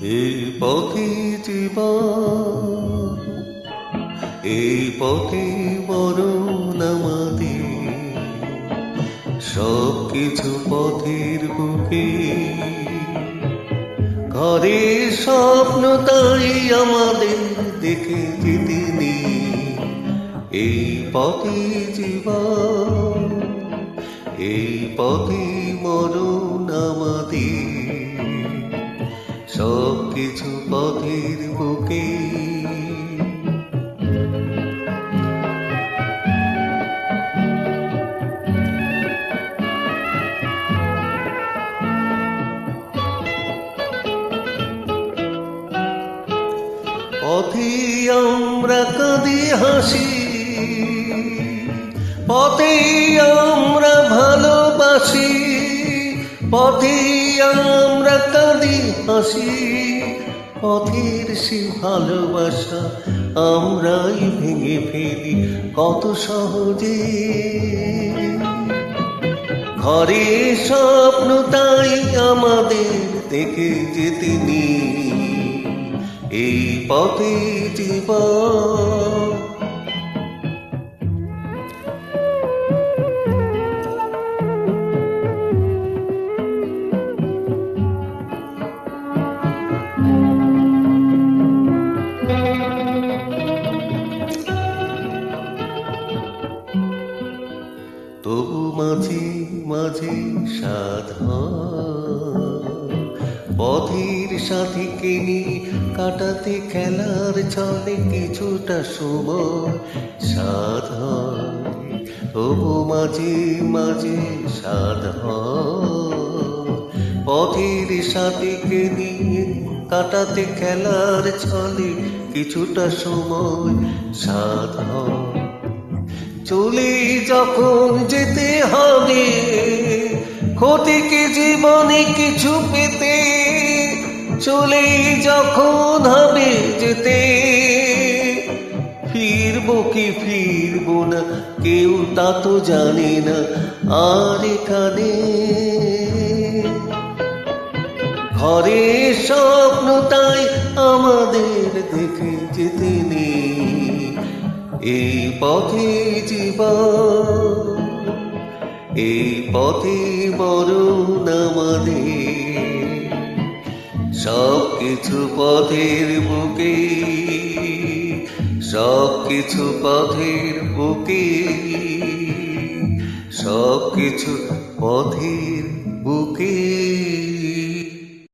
এই পথে জীবন, এই পথে মরণ আমাদের, সব কিছু পথের বুকে। ঘরের স্বপ্ন তাই আমাদের দেখে যেতে নেই। এই পথে জীবন, এই পথে মরণ আমাদের, সব কিছু পথের বুকে। পথে আমরা কাঁদি হাসি, পথে আমরা ভালোবাসি, পথে আমরা কাঁদি হাসি, পথের সে ভালোবাসা আমরাই ভেঙে ফেলি কত সহজে। ঘরে স্বপ্ন তাই আমাদের দেখে যেতে নেই। এই পথে জীবন, তবু মাঝে মাঝে সাধন, পথের সাথীকে নিয়ে কাটাতে খেলার ছলে কিছুটা সময় সাধন। তবু মাঝে মাঝে সাধন, পথের সাথীকে নিয়ে কাটাতে খেলার ছলে কিছুটা সময় সাধন। চলে যখন যেতে হবে ক্ষতিকে জীবনে কিছু পেতে, চলে যখন হবে যেতে, ফিরবো কি ফিরবো না কেউ তা তো জানে না। আর এখানে ঘরে স্বপ্ন তাই আমাদের দেখে যেতে নেই। এই পথে জীবন, এই পথে মরণ আমাদের, সব কিছু পথের বুকে, সব কিছু পথের বুকে, সব কিছু পথের বুকে।